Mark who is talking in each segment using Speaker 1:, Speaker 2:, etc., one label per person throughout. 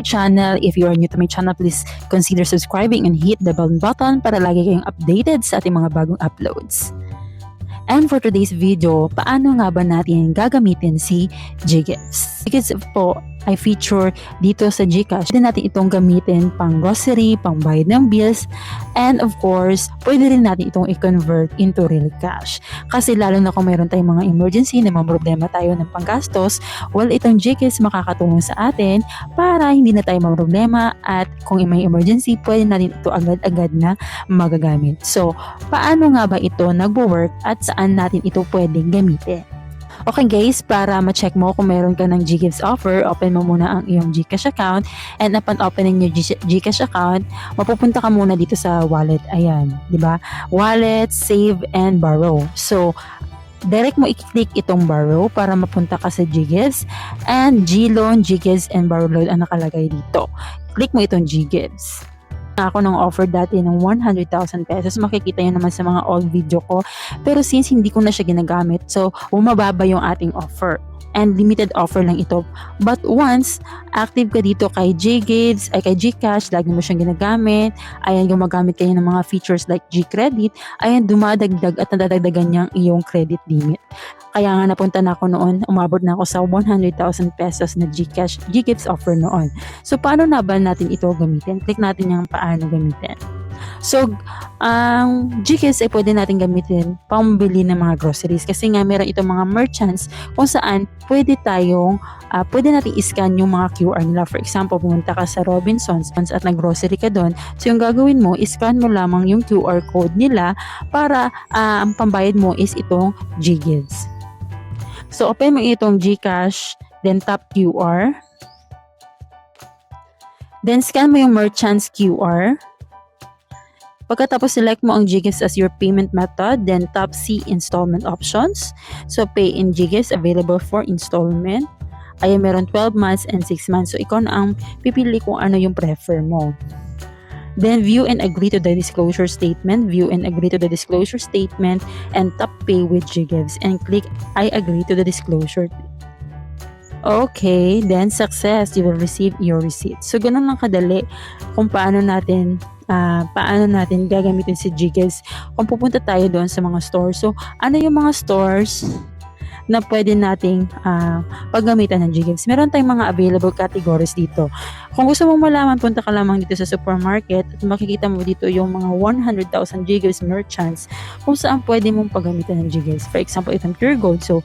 Speaker 1: channel. If you are new to my channel, please consider subscribing and hit the bell button para lagi kayong updated sa ating mga bagong uploads. And for today's video, paano nga ba natin gagamitin si GGives? GGives po ay feature dito sa GCash. Pwede natin itong gamitin pang grocery, pang bayad ng bills, and of course, pwede rin natin itong i-convert into real cash. Kasi lalo na kung mayroon tayong mga emergency na mga problema tayo ng panggastos, well, itong GCash makakatulong sa atin para hindi na tayo problema at kung may emergency, pwede natin ito agad-agad na magagamit. So, paano nga ba ito nagwo-work at saan natin ito pwedeng gamitin? Okay guys, para ma-check mo kung meron ka ng GGives offer, open mo muna ang iyong GCash account, and upon opening your GCash account, mapupunta ka muna dito sa wallet. Ayan, di ba? Wallet, save, and borrow. So, direct mo i-click itong borrow para mapunta ka sa GGives, and GLoan, GGives, and borrow loan ang nakalagay dito. Click mo itong GGives. Ako ng offer dati ng 100,000 pesos. Makikita nyo naman sa mga old video ko. Pero since hindi ko na siya ginagamit, so bumababa yung ating offer. And limited offer lang ito. But once active ka dito kay GGives, ay kay GCash, lagi mo siyang ginagamit, ayan, gumagamit kayo ng mga features like GCredit, ayan, dumadagdag at nadadagdagan niyang iyong credit limit. Kaya nga napunta na ako noon, umabot na ako sa 100,000 pesos na GGives offer noon. So, paano na ba natin ito gamitin? Click natin yung paano gamitin. So, ang GGives ay pwede natin gamitin pambili ng mga groceries kasi nga meron itong mga merchants kung saan pwede natin i-scan yung mga QR nila. For example, pumunta ka sa Robinsons at nag-grocery ka doon. So, yung gagawin mo, i-scan mo lamang yung QR code nila para ang pambayad mo is itong GGives. So, open mo itong GCash, then tap QR. Then, scan mo yung merchant's QR. Pagkatapos, select mo ang GGives as your payment method, then tap See Installment Options. So, pay in GGives available for installment. Ayan, meron 12 months and 6 months. So, ikaw na ang pipili kung ano yung prefer mo. Then, view and agree to the disclosure statement. View and agree to the disclosure statement and tap Pay with GGives and click I agree to the disclosure. Okay, then success. You will receive your receipt. So, ganun lang kadali kung paano natin gagamitin si GGives kung pupunta tayo doon sa mga stores. So, ano yung mga stores na pwede nating paggamitan ng GGives? Meron tayong mga available categories dito. Kung gusto mong malaman, punta ka lamang dito sa supermarket at makikita mo dito yung mga 100,000 GGives merchants kung saan pwede mong paggamitan ng GGives. For example, itong Pure Gold. So,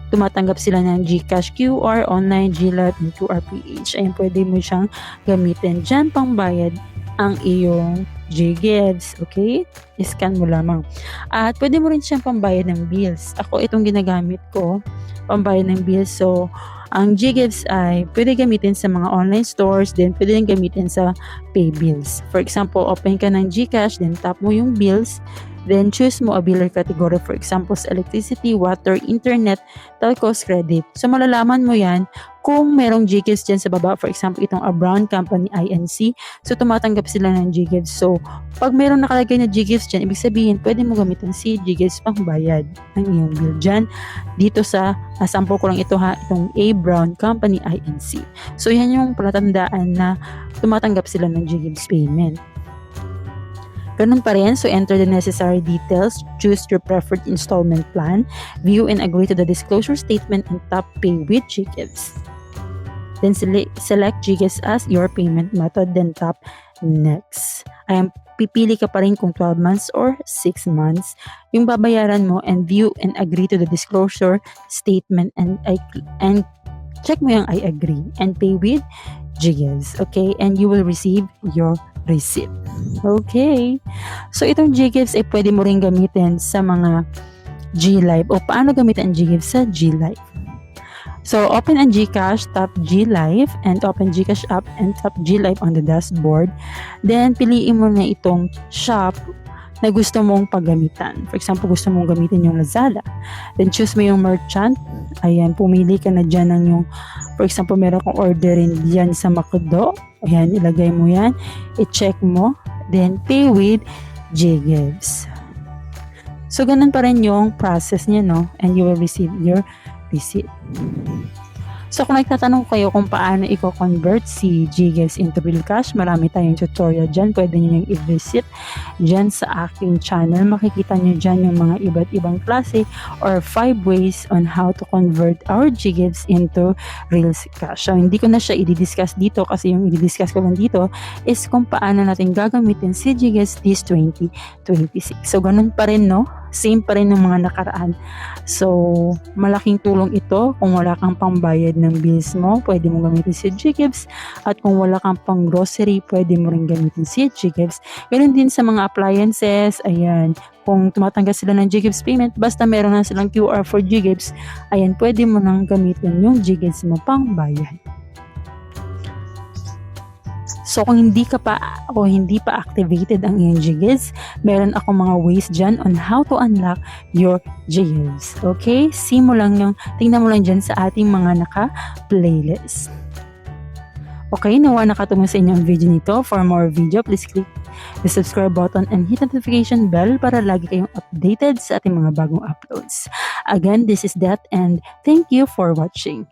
Speaker 1: tumatanggap sila ng GCash QR, online, GLive, and QRPH. Ayan, pwede mo siyang gamitin. Diyan pangbayad ang iyong GGives, okay? I-scan mo lamang. At pwede mo rin siyang pambayad ng bills. Ako itong ginagamit ko, pambayad ng bills. So, ang GGives ay pwede gamitin sa mga online stores, then pwede rin gamitin sa pay bills. For example, open ka ng GCash, then tap mo yung bills, then choose mo a biller category, for example, sa electricity, water, internet, telcos, credit. So, malalaman mo yan kung merong GGives dyan sa baba. For example, itong A Brown Company INC. So, tumatanggap sila ng GGives. So, pag merong nakalagay na GGives dyan, ibig sabihin, pwede mo gamitin si GGives pang bayad ng iyong bill dyan. Dito sa, sample ko lang ito ha, itong A Brown Company INC. So, yan yung palatandaan na tumatanggap sila ng GGives payment. Ganun pa rin, so enter the necessary details, choose your preferred installment plan, view and agree to the disclosure statement, and tap Pay with GGives. Then select GGives as your payment method, then tap Next. Ayan, pipili ka pa rin kung 12 months or 6 months yung babayaran mo, and view and agree to the disclosure statement, and check mo yung I agree and pay with GGives. Okay, and you will receive your receipt. Okay. So, itong GGives ay pwede mo rin gamitin sa mga GLive. O paano gamitin ang GGives sa GLive? So, open ang GCash, tap GLive, and open GCash app and tap GLive on the dashboard. Then, piliin mo na itong shop na gusto mong paggamitan. For example, gusto mong gamitin yung Lazada. Then, choose mo yung merchant. Ayan, pumili ka na dyan ng yung, for example, meron kong orderin dyan sa McDo. Ayan, ilagay mo yan. I-check mo. Then, pay with GGives. So, ganun pa rin yung process niya, no? And you will receive your receipt. So kung nagtatanong kayo kung paano i-convert si Gcash into real cash, marami tayong tutorial dyan. Pwede nyo yung i-visit dyan sa aking channel. Makikita nyo dyan yung mga iba't ibang klase or 5 ways on how to convert our Gcash into real cash. So hindi ko na siya i-discuss dito kasi yung i-discuss ko lang dito is kung paano natin gagamitin si Gcash this 2026. So ganun pa rin, no? Same pa rin ng mga nakaraan. So, malaking tulong ito kung wala kang pambayad ng bills mo, pwede mo gamitin si Gcash. At kung wala kang pang grocery, pwede mo rin gamitin si Gcash. Ganun din sa mga appliances, ayan. Kung tumatanggap sila ng Gcash payment, basta meron na silang QR for Gcash, ayan, pwede mo nang gamitin yung Gcash mo pang bayad. So kung hindi pa activated ang iyong Gcash, meron ako mga ways dyan on how to unlock your Gcash. Okay? Tingnan mo lang dyan sa ating mga naka-playlist. Okay, nawa nakatulong sa inyo ang video nito. For more video, please click the subscribe button and hit the notification bell para lagi kayong updated sa ating mga bagong uploads. Again, this is Dat and thank you for watching.